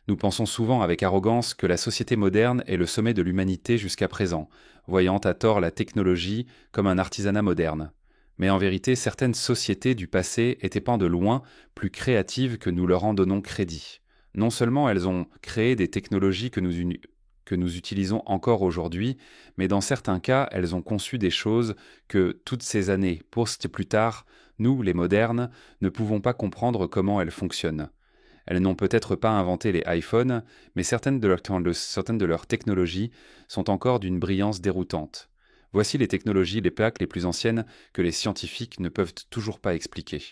Nous pensons souvent avec arrogance que la société moderne est le sommet de l'humanité jusqu'à présent, voyant à tort la technologie comme un artisanat moderne. Mais en vérité, certaines sociétés du passé étaient pas de loin plus créatives que nous leur en donnons crédit. Non seulement elles ont créé des technologies que nous utilisons encore aujourd'hui, mais dans certains cas, elles ont conçu des choses que, toutes ces années plus tard, nous, les modernes, ne pouvons pas comprendre comment elles fonctionnent. Elles n'ont peut-être pas inventé les iPhones, mais certaines de leurs technologies sont encore d'une brillance déroutante. Voici les technologies, les plaques les plus anciennes que les scientifiques ne peuvent toujours pas expliquer.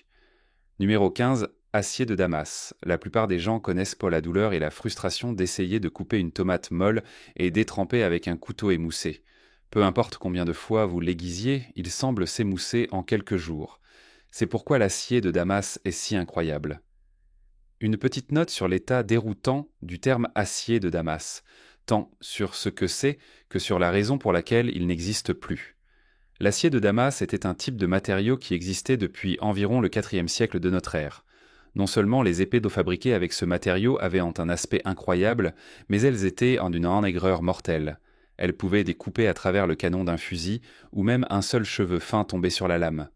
Numéro 15, acier de Damas. La plupart des gens connaissent pas la douleur et la frustration d'essayer de couper une tomate molle et d'étremper avec un couteau émoussé. Peu importe combien de fois vous l'aiguisiez, il semble s'émousser en quelques jours. C'est pourquoi l'acier de Damas est si incroyable. Une petite note sur l'état déroutant du terme acier de Damas, tant sur ce que c'est que sur la raison pour laquelle il n'existe plus. L'acier de Damas était un type de matériau qui existait depuis environ le IVe siècle de notre ère. Non seulement les épées fabriquées avec ce matériau avaient un aspect incroyable, mais elles étaient en une enaigreur mortelle. Elles pouvaient découper à travers le canon d'un fusil, ou même un seul cheveu fin tombé sur la lame.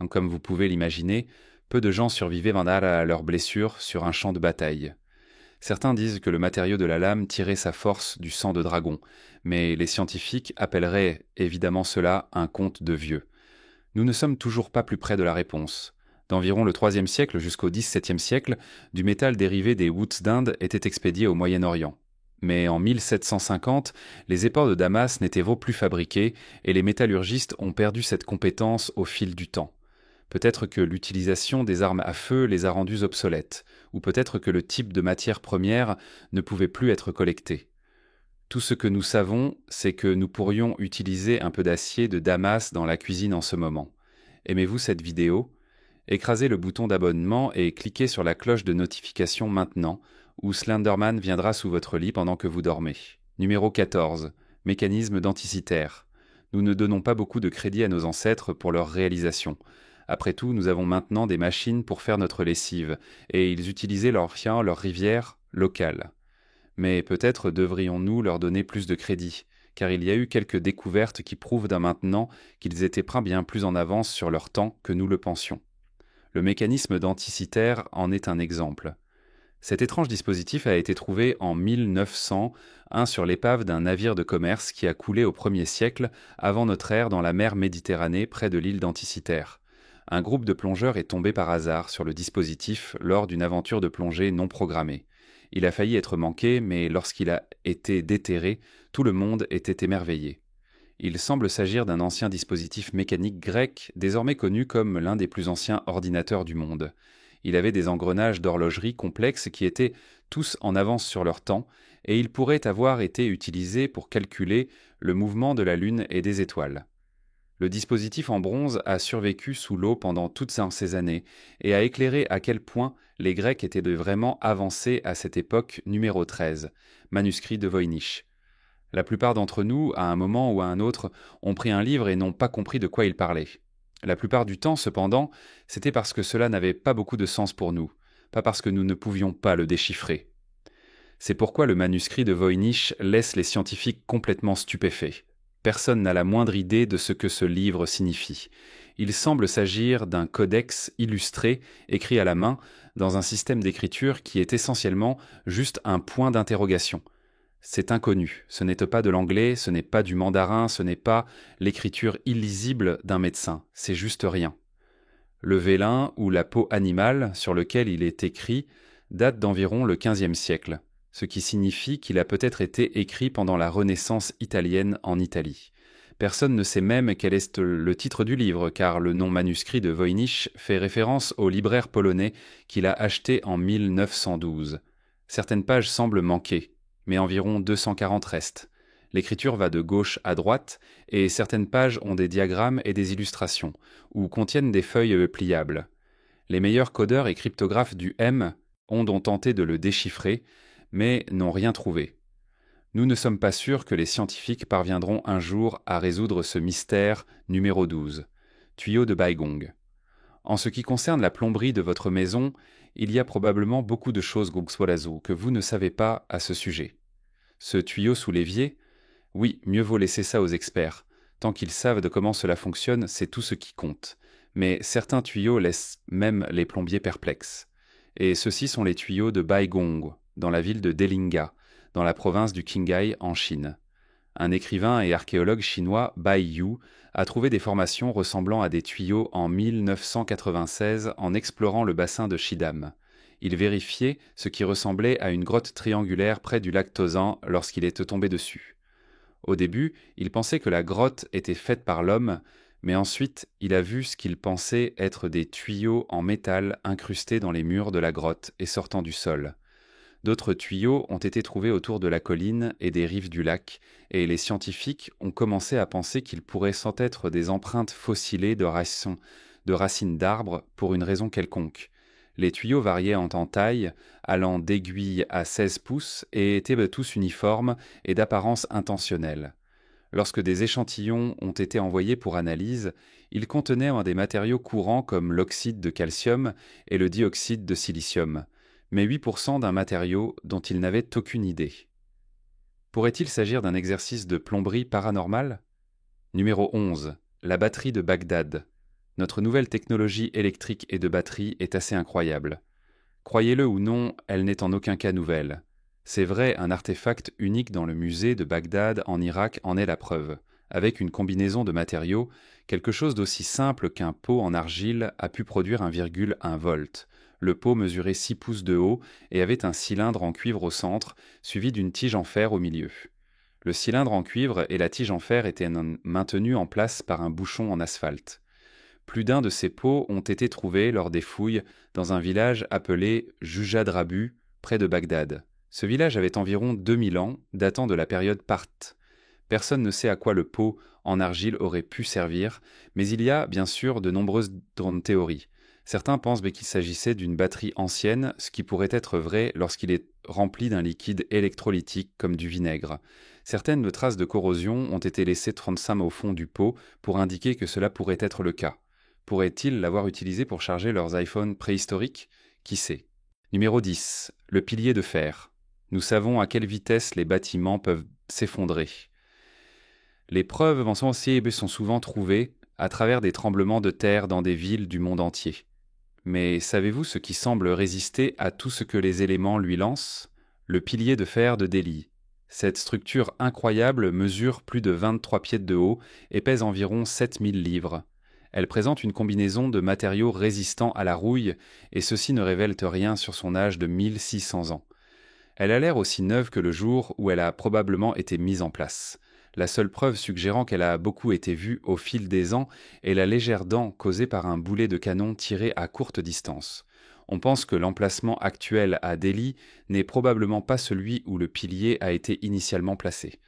Comme vous pouvez l'imaginer, peu de gens survivaient à leurs blessures sur un champ de bataille. Certains disent que le matériau de la lame tirait sa force du sang de dragon, mais les scientifiques appelleraient évidemment cela un conte de vieux. Nous ne sommes toujours pas plus près de la réponse. D'environ le IIIe siècle jusqu'au XVIIe siècle, du métal dérivé des woods d'Inde était expédié au Moyen-Orient. Mais en 1750, les épores de Damas n'étaient plus fabriquées et les métallurgistes ont perdu cette compétence au fil du temps. Peut-être que l'utilisation des armes à feu les a rendus obsolètes, ou peut-être que le type de matière première ne pouvait plus être collecté. Tout ce que nous savons, c'est que nous pourrions utiliser un peu d'acier de Damas dans la cuisine en ce moment. Aimez-vous cette vidéo ? Écrasez le bouton d'abonnement et cliquez sur la cloche de notification maintenant, ou Slenderman viendra sous votre lit pendant que vous dormez. Numéro 14. Mécanisme denticitaire. Nous ne donnons pas beaucoup de crédit à nos ancêtres pour leur réalisation. Après tout, nous avons maintenant des machines pour faire notre lessive, et ils utilisaient leur rivière locale. Mais peut-être devrions-nous leur donner plus de crédit, car il y a eu quelques découvertes qui prouvent maintenant qu'ils étaient bien plus en avance sur leur temps que nous le pensions. Le mécanisme denticitaire en est un exemple. Cet étrange dispositif a été trouvé en 1901 sur l'épave d'un navire de commerce qui a coulé au 1er siècle avant notre ère dans la mer Méditerranée près de l'île d'Anticythère. Un groupe de plongeurs est tombé par hasard sur le dispositif lors d'une aventure de plongée non programmée. Il a failli être manqué, mais lorsqu'il a été déterré, tout le monde était émerveillé. Il semble s'agir d'un ancien dispositif mécanique grec, désormais connu comme l'un des plus anciens ordinateurs du monde. Il avait des engrenages d'horlogerie complexes qui étaient tous en avance sur leur temps, et il pourrait avoir été utilisé pour calculer le mouvement de la Lune et des étoiles. Le dispositif en bronze a survécu sous l'eau pendant toutes ces années et a éclairé à quel point les Grecs étaient vraiment avancés à cette époque numéro 13, manuscrit de Voynich. La plupart d'entre nous, à un moment ou à un autre, ont pris un livre et n'ont pas compris de quoi il parlait. La plupart du temps, cependant, c'était parce que cela n'avait pas beaucoup de sens pour nous, pas parce que nous ne pouvions pas le déchiffrer. C'est pourquoi le manuscrit de Voynich laisse les scientifiques complètement stupéfaits. Personne n'a la moindre idée de ce que ce livre signifie. Il semble s'agir d'un codex illustré, écrit à la main, dans un système d'écriture qui est essentiellement juste un point d'interrogation. C'est inconnu, ce n'est pas de l'anglais, ce n'est pas du mandarin, ce n'est pas l'écriture illisible d'un médecin, c'est juste rien. Le vélin ou la peau animale sur lequel il est écrit date d'environ le XVe siècle, ce qui signifie qu'il a peut-être été écrit pendant la Renaissance italienne en Italie. Personne ne sait même quel est le titre du livre, car le nom manuscrit de Voynich fait référence au libraire polonais qu'il a acheté en 1912. Certaines pages semblent manquer, mais environ 240 restent. L'écriture va de gauche à droite, et certaines pages ont des diagrammes et des illustrations, ou contiennent des feuilles pliables. Les meilleurs codeurs et cryptographes du M ont tenté de le déchiffrer, mais n'ont rien trouvé. Nous ne sommes pas sûrs que les scientifiques parviendront un jour à résoudre ce mystère numéro 12, tuyau de Baigong. En ce qui concerne la plomberie de votre maison, Il y a probablement beaucoup de choses, Gruxwalazo, que vous ne savez pas à ce sujet. Ce tuyau sous l'évier, oui, mieux vaut laisser ça aux experts. Tant qu'ils savent de comment cela fonctionne, c'est tout ce qui compte. Mais certains tuyaux laissent même les plombiers perplexes. Et ceux-ci sont les tuyaux de Baigong, dans la ville de Delinga, dans la province du Qinghai en Chine. Un écrivain et archéologue chinois, Bai Yu, a trouvé des formations ressemblant à des tuyaux en 1996 en explorant le bassin de Shidam. Il vérifiait ce qui ressemblait à une grotte triangulaire près du lac Tozan lorsqu'il est tombé dessus. Au début, il pensait que la grotte était faite par l'homme, mais ensuite il a vu ce qu'il pensait être des tuyaux en métal incrustés dans les murs de la grotte et sortant du sol. D'autres tuyaux ont été trouvés autour de la colline et des rives du lac, et les scientifiques ont commencé à penser qu'ils pourraient sans être des empreintes fossilées de racines d'arbres pour une raison quelconque. Les tuyaux variaient en taille, allant d'aiguilles à 16 pouces, et étaient tous uniformes et d'apparence intentionnelle. Lorsque des échantillons ont été envoyés pour analyse, ils contenaient un des matériaux courants comme l'oxyde de calcium et le dioxyde de silicium, mais 8% d'un matériau dont ils n'avaient aucune idée. Pourrait-il s'agir d'un exercice de plomberie paranormale ? Numéro 11. La batterie de Bagdad. Notre nouvelle technologie électrique et de batterie est assez incroyable. Croyez-le ou non, elle n'est en aucun cas nouvelle. C'est vrai, un artefact unique dans le musée de Bagdad en Irak en est la preuve. Avec une combinaison de matériaux, quelque chose d'aussi simple qu'un pot en argile a pu produire 1,1 volt. Le pot mesurait 6 pouces de haut et avait un cylindre en cuivre au centre, suivi d'une tige en fer au milieu. Le cylindre en cuivre et la tige en fer étaient maintenus en place par un bouchon en asphalte. Plus d'un de ces pots ont été trouvés lors des fouilles dans un village appelé Jujadrabu, près de Bagdad. Ce village avait environ 2000 ans, datant de la période Parthe. Personne ne sait à quoi le pot en argile aurait pu servir, mais il y a bien sûr de nombreuses théories. Certains pensent qu'il s'agissait d'une batterie ancienne, ce qui pourrait être vrai lorsqu'il est rempli d'un liquide électrolytique comme du vinaigre. Certaines traces de corrosion ont été laissées 35 au fond du pot pour indiquer que cela pourrait être le cas. Pourraient-ils l'avoir utilisé pour charger leurs iPhones préhistoriques ? Qui sait ? Numéro 10. Le pilier de fer. Nous savons à quelle vitesse les bâtiments peuvent s'effondrer. Les preuves mentionnées sont souvent trouvées à travers des tremblements de terre dans des villes du monde entier. Mais savez-vous ce qui semble résister à tout ce que les éléments lui lancent ? Le pilier de fer de Delhi. Cette structure incroyable mesure plus de 23 pieds de haut et pèse environ 7000 livres. Elle présente une combinaison de matériaux résistants à la rouille et ceci ne révèle rien sur son âge de 1600 ans. Elle a l'air aussi neuve que le jour où elle a probablement été mise en place. La seule preuve suggérant qu'elle a beaucoup été vue au fil des ans est la légère dent causée par un boulet de canon tiré à courte distance. On pense que l'emplacement actuel à Delhi n'est probablement pas celui où le pilier a été initialement placé.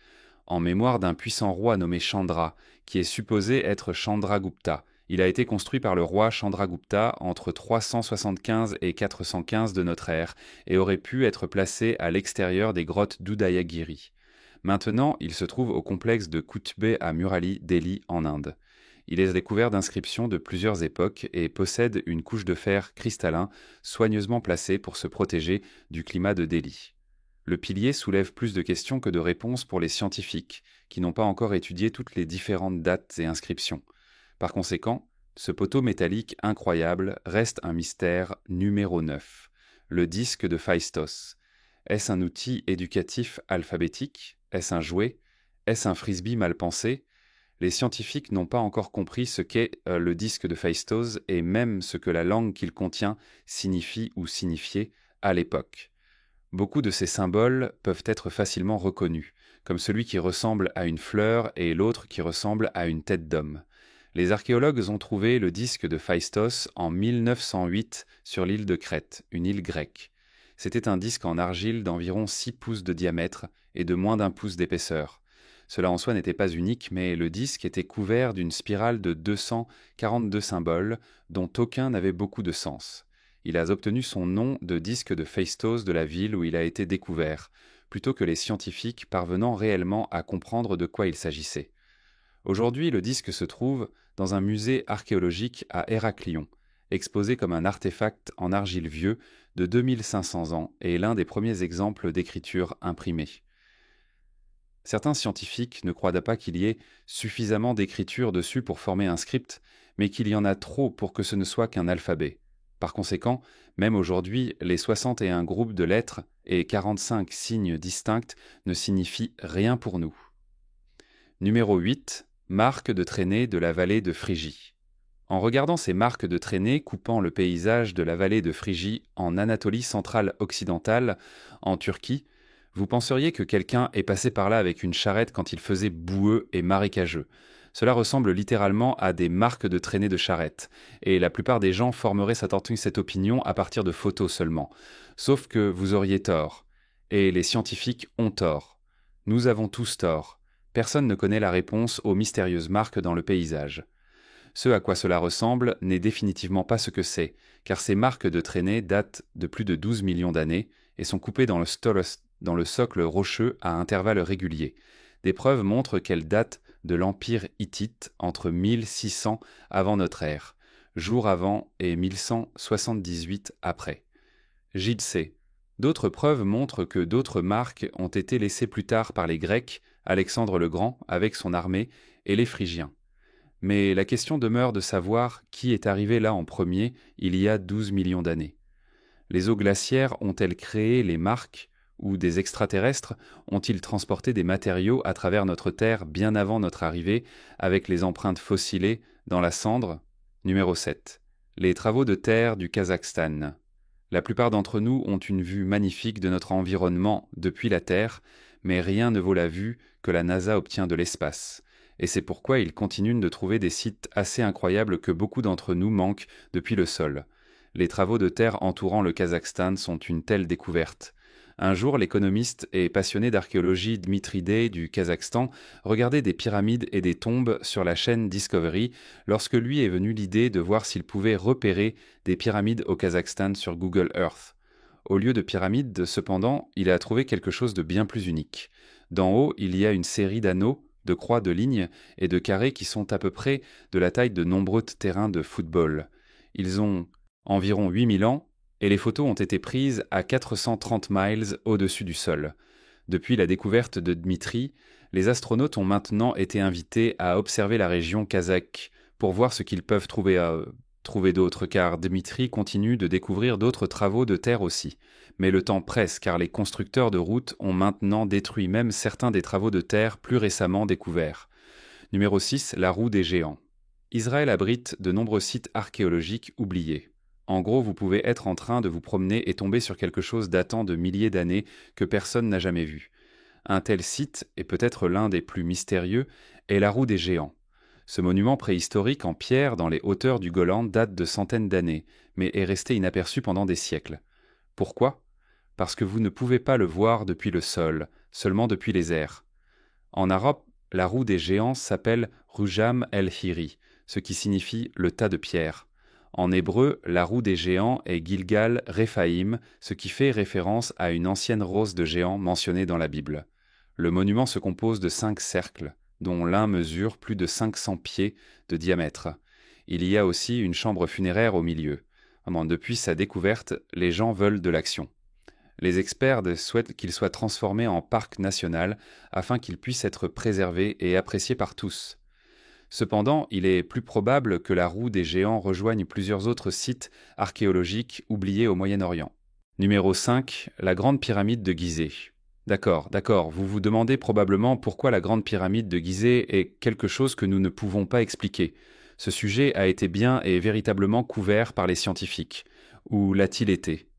En mémoire d'un puissant roi nommé Chandra, qui est supposé être Chandragupta, il a été construit par le roi Chandragupta entre 375 et 415 de notre ère et aurait pu être placé à l'extérieur des grottes d'Udayagiri. Maintenant, il se trouve au complexe de Qutb à Murali, Delhi, en Inde. Il est découvert d'inscriptions de plusieurs époques et possède une couche de fer cristallin soigneusement placée pour se protéger du climat de Delhi. Le pilier soulève plus de questions que de réponses pour les scientifiques, qui n'ont pas encore étudié toutes les différentes dates et inscriptions. Par conséquent, ce poteau métallique incroyable reste un mystère numéro 9, le disque de Phaistos. Est-ce un outil éducatif alphabétique ? Est-ce un jouet ? Est-ce un frisbee mal pensé ? Les scientifiques n'ont pas encore compris ce qu'est le disque de Phaistos et même ce que la langue qu'il contient signifie ou signifiait à l'époque. Beaucoup de ces symboles peuvent être facilement reconnus, comme celui qui ressemble à une fleur et l'autre qui ressemble à une tête d'homme. Les archéologues ont trouvé le disque de Phaistos en 1908 sur l'île de Crète, une île grecque. C'était un disque en argile d'environ 6 pouces de diamètre et de moins d'1 pouce d'épaisseur. Cela en soi n'était pas unique, mais le disque était couvert d'une spirale de 242 symboles, dont aucun n'avait beaucoup de sens. Il a obtenu son nom de disque de Phaistos de la ville où il a été découvert, plutôt que les scientifiques parvenant réellement à comprendre de quoi il s'agissait. Aujourd'hui, le disque se trouve dans un musée archéologique à Héraclion, exposé comme un artefact en argile vieux de 2500 ans et est l'un des premiers exemples d'écriture imprimée. Certains scientifiques ne croient pas qu'il y ait suffisamment d'écriture dessus pour former un script, mais qu'il y en a trop pour que ce ne soit qu'un alphabet. Par conséquent, même aujourd'hui, les 61 groupes de lettres et 45 signes distincts ne signifient rien pour nous. Numéro 8. Marques de traînées de la vallée de Phrygie. En regardant ces marques de traînées coupant le paysage de la vallée de Phrygie en Anatolie centrale occidentale, en Turquie, vous penseriez que quelqu'un est passé par là avec une charrette quand il faisait boueux et marécageux. Cela ressemble littéralement à des marques de traînées de charrette, et la plupart des gens formeraient cette opinion à partir de photos seulement. Sauf que vous auriez tort, et les scientifiques ont tort. Nous avons tous tort. Personne ne connaît la réponse aux mystérieuses marques dans le paysage. Ce à quoi cela ressemble n'est définitivement pas ce que c'est, car ces marques de traînées datent de plus de 12 millions d'années et sont coupées dans le socle rocheux à intervalles réguliers. Des preuves montrent qu'elles datent de l'Empire hittite entre 1600 avant notre ère, jour avant et 1178 après. Gilles. D'autres preuves montrent que d'autres marques ont été laissées plus tard par les Grecs, Alexandre le Grand avec son armée, et les Phrygiens. Mais la question demeure de savoir qui est arrivé là en premier il y a 12 millions d'années. Les eaux glaciaires ont-elles créé les marques, ou des extraterrestres ont-ils transporté des matériaux à travers notre Terre bien avant notre arrivée avec les empreintes fossilées dans la cendre? Numéro 7. Les travaux de terre du Kazakhstan. La plupart d'entre nous ont une vue magnifique de notre environnement depuis la Terre, mais rien ne vaut la vue que la NASA obtient de l'espace. Et c'est pourquoi ils continuent de trouver des sites assez incroyables que beaucoup d'entre nous manquent depuis le sol. Les travaux de terre entourant le Kazakhstan sont une telle découverte. Un jour, l'économiste et passionné d'archéologie Dmitri Day du Kazakhstan regardait des pyramides et des tombes sur la chaîne Discovery lorsque lui est venue l'idée de voir s'il pouvait repérer des pyramides au Kazakhstan sur Google Earth. Au lieu de pyramides, cependant, il a trouvé quelque chose de bien plus unique. D'en haut, il y a une série d'anneaux, de croix, de lignes et de carrés qui sont à peu près de la taille de nombreux terrains de football. Ils ont environ 8000 ans, et les photos ont été prises à 430 miles au-dessus du sol. Depuis la découverte de Dmitri, les astronautes ont maintenant été invités à observer la région kazakh pour voir ce qu'ils peuvent trouver d'autre, car Dmitri continue de découvrir d'autres travaux de terre aussi. Mais le temps presse, car les constructeurs de routes ont maintenant détruit même certains des travaux de terre plus récemment découverts. Numéro 6. La roue des géants. Israël abrite de nombreux sites archéologiques oubliés. En gros, vous pouvez être en train de vous promener et tomber sur quelque chose datant de milliers d'années que personne n'a jamais vu. Un tel site, et peut-être l'un des plus mystérieux, est la roue des géants. Ce monument préhistorique en pierre dans les hauteurs du Golan date de centaines d'années, mais est resté inaperçu pendant des siècles. Pourquoi? Parce que vous ne pouvez pas le voir depuis le sol, seulement depuis les airs. En arabe, la roue des géants s'appelle Rujam el-Hiri, ce qui signifie le tas de pierres. En hébreu, la roue des géants est Gilgal Rephaïm, ce qui fait référence à une ancienne rose de géant mentionnée dans la Bible. Le monument se compose de 5 cercles, dont l'un mesure plus de 500 pieds de diamètre. Il y a aussi une chambre funéraire au milieu. Depuis sa découverte, les gens veulent de l'action. Les experts souhaitent qu'il soit transformé en parc national afin qu'il puisse être préservé et apprécié par tous. Cependant, il est plus probable que la roue des géants rejoigne plusieurs autres sites archéologiques oubliés au Moyen-Orient. Numéro 5. La Grande Pyramide de Gizeh. D'accord, vous vous demandez probablement pourquoi la Grande Pyramide de Gizeh est quelque chose que nous ne pouvons pas expliquer. Ce sujet a été bien et véritablement couvert par les scientifiques. Ou l'a-t-il été?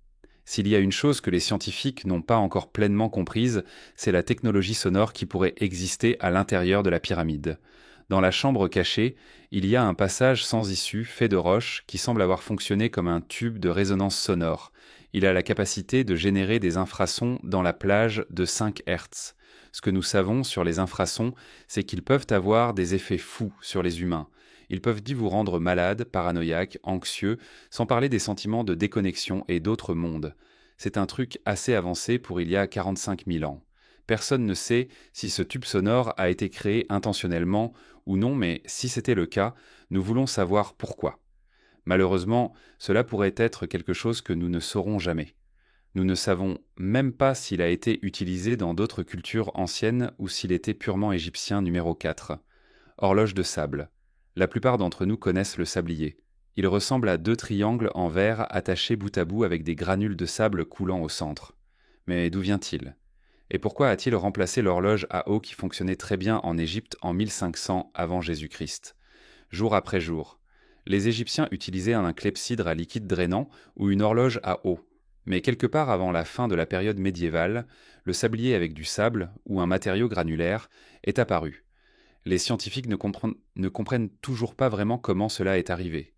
S'il y a une chose que les scientifiques n'ont pas encore pleinement comprise, c'est la technologie sonore qui pourrait exister à l'intérieur de la pyramide. Dans la chambre cachée, il y a un passage sans issue fait de roches qui semble avoir fonctionné comme un tube de résonance sonore. Il a la capacité de générer des infrasons dans la plage de 5 Hz. Ce que nous savons sur les infrasons, c'est qu'ils peuvent avoir des effets fous sur les humains. Ils peuvent vous rendre malade, paranoïaque, anxieux, sans parler des sentiments de déconnexion et d'autres mondes. C'est un truc assez avancé pour il y a 45 000 ans. Personne ne sait si ce tube sonore a été créé intentionnellement ou non, mais si c'était le cas, nous voulons savoir pourquoi. Malheureusement, cela pourrait être quelque chose que nous ne saurons jamais. Nous ne savons même pas s'il a été utilisé dans d'autres cultures anciennes ou s'il était purement égyptien numéro 4. Horloge de sable. La plupart d'entre nous connaissent le sablier. Il ressemble à 2 triangles en verre attachés bout à bout avec des granules de sable coulant au centre. Mais d'où vient-il? Et pourquoi a-t-il remplacé l'horloge à eau qui fonctionnait très bien en Égypte en 1500 avant Jésus-Christ? Jour après jour, les Égyptiens utilisaient un clepsydre à liquide drainant ou une horloge à eau. Mais quelque part avant la fin de la période médiévale, le sablier avec du sable, ou un matériau granulaire, est apparu. Les scientifiques ne comprennent toujours pas vraiment comment cela est arrivé.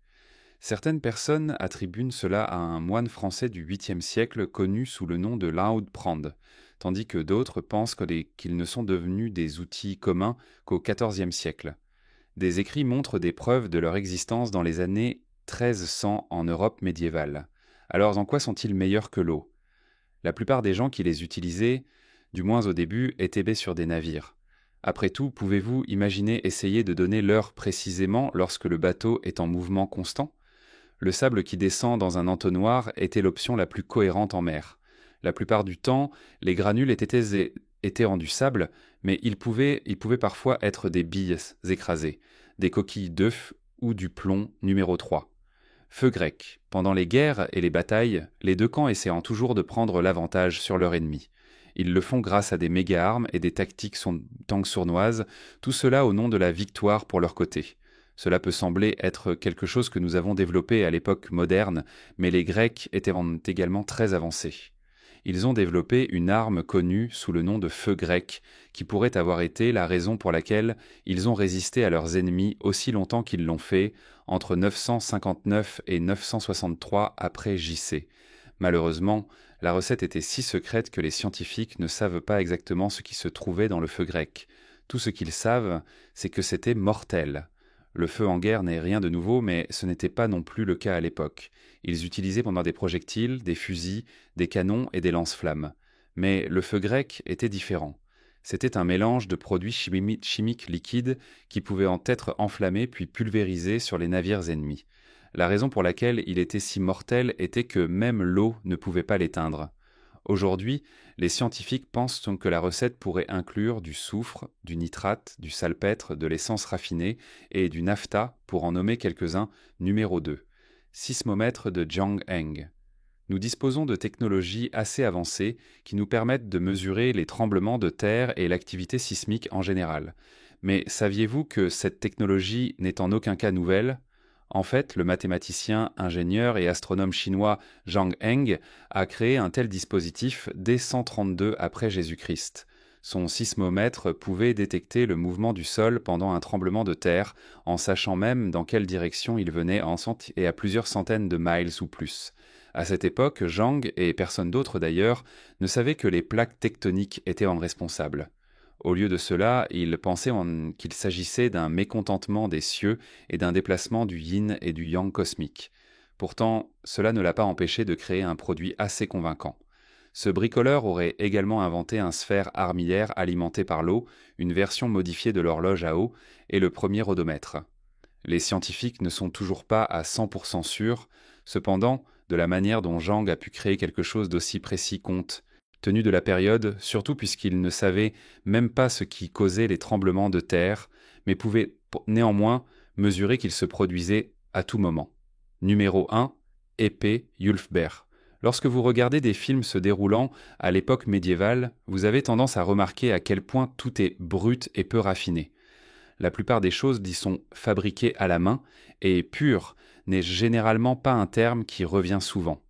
Certaines personnes attribuent cela à un moine français du 8e siècle connu sous le nom de Laoud-Prand, tandis que d'autres pensent qu'ils ne sont devenus des outils communs qu'au XIVe siècle. Des écrits montrent des preuves de leur existence dans les années 1300 en Europe médiévale. Alors en quoi sont-ils meilleurs que l'eau? La plupart des gens qui les utilisaient, du moins au début, étaient sur des navires. Après tout, pouvez-vous imaginer essayer de donner l'heure précisément lorsque le bateau est en mouvement constant? Le sable qui descend dans un entonnoir était l'option la plus cohérente en mer. La plupart du temps, les granules étaient en du sable, mais ils pouvaient parfois être des billes écrasées, des coquilles d'œufs ou du plomb numéro 3. Feu grec. Pendant les guerres et les batailles, les deux camps essayant toujours de prendre l'avantage sur leur ennemi. Ils le font grâce à des méga-armes et des tactiques tanks sournoises, tout cela au nom de la victoire pour leur côté. Cela peut sembler être quelque chose que nous avons développé à l'époque moderne, mais les Grecs étaient également très avancés. Ils ont développé une arme connue sous le nom de feu grec, qui pourrait avoir été la raison pour laquelle ils ont résisté à leurs ennemis aussi longtemps qu'ils l'ont fait, entre 959 et 963 après JC. Malheureusement, la recette était si secrète que les scientifiques ne savent pas exactement ce qui se trouvait dans le feu grec. Tout ce qu'ils savent, c'est que c'était mortel. Le feu en guerre n'est rien de nouveau, mais ce n'était pas non plus le cas à l'époque. Ils utilisaient pendant des projectiles, des fusils, des canons et des lance-flammes. Mais le feu grec était différent. C'était un mélange de produits chimiques liquides qui pouvaient en être enflammés puis pulvérisés sur les navires ennemis. La raison pour laquelle il était si mortel était que même l'eau ne pouvait pas l'éteindre. Aujourd'hui, les scientifiques pensent que la recette pourrait inclure du soufre, du nitrate, du salpêtre, de l'essence raffinée et du naphta, pour en nommer quelques-uns, numéro 2. Sismomètre de Jiang Heng. Nous disposons de technologies assez avancées qui nous permettent de mesurer les tremblements de terre et l'activité sismique en général. Mais saviez-vous que cette technologie n'est en aucun cas nouvelle ? En fait, le mathématicien, ingénieur et astronome chinois Jiang Heng a créé un tel dispositif dès 132 après Jésus-Christ. Son sismomètre pouvait détecter le mouvement du sol pendant un tremblement de terre, en sachant même dans quelle direction il venait et à plusieurs centaines de miles ou plus. À cette époque, Jiang, et personne d'autre d'ailleurs, ne savait que les plaques tectoniques étaient en responsables. Au lieu de cela, il pensait qu'il s'agissait d'un mécontentement des cieux et d'un déplacement du yin et du yang cosmique. Pourtant, cela ne l'a pas empêché de créer un produit assez convaincant. Ce bricoleur aurait également inventé un sphère armillaire alimenté par l'eau, une version modifiée de l'horloge à eau et le premier odomètre. Les scientifiques ne sont toujours pas à 100% sûrs, cependant, de la manière dont Jiang a pu créer quelque chose d'aussi précis compte tenu de la période, surtout puisqu'il ne savait même pas ce qui causait les tremblements de terre, mais pouvait néanmoins mesurer qu'ils se produisaient à tout moment. Numéro 1. Épée Ulfberht. Lorsque vous regardez des films se déroulant à l'époque médiévale, vous avez tendance à remarquer à quel point tout est brut et peu raffiné. La plupart des choses y sont fabriquées à la main, et pur n'est généralement pas un terme qui revient souvent.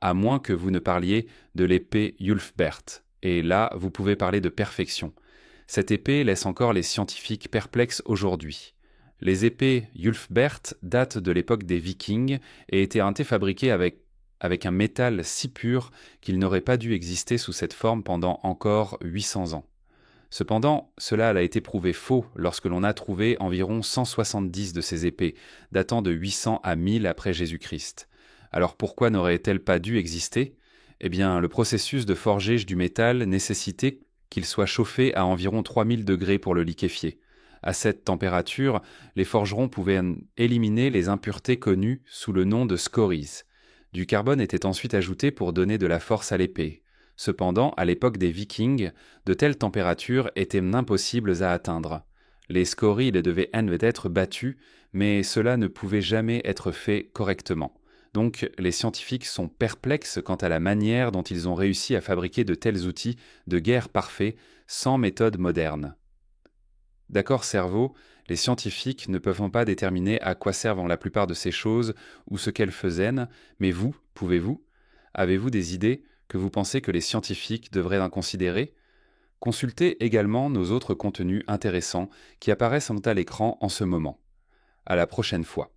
À moins que vous ne parliez de l'épée Ulfberht. Et là, vous pouvez parler de perfection. Cette épée laisse encore les scientifiques perplexes aujourd'hui. Les épées Ulfberht datent de l'époque des Vikings et étaient fabriquées avec un métal si pur qu'il n'aurait pas dû exister sous cette forme pendant encore 800 ans. Cependant, cela a été prouvé faux lorsque l'on a trouvé environ 170 de ces épées, datant de 800 à 1000 après Jésus-Christ. Alors pourquoi n'aurait-elle pas dû exister ? Eh bien, le processus de forgage du métal nécessitait qu'il soit chauffé à environ 3000 degrés pour le liquéfier. À cette température, les forgerons pouvaient éliminer les impuretés connues sous le nom de scories. Du carbone était ensuite ajouté pour donner de la force à l'épée. Cependant, à l'époque des Vikings, de telles températures étaient impossibles à atteindre. Les scories devaient être battus, mais cela ne pouvait jamais être fait correctement. Donc, les scientifiques sont perplexes quant à la manière dont ils ont réussi à fabriquer de tels outils de guerre parfaits sans méthode moderne. D'accord, cerveau, les scientifiques ne peuvent pas déterminer à quoi servent la plupart de ces choses ou ce qu'elles faisaient, mais vous, pouvez-vous? Avez-vous des idées que vous pensez que les scientifiques devraient en considérer? Consultez également nos autres contenus intéressants qui apparaissent à l'écran en ce moment. À la prochaine fois.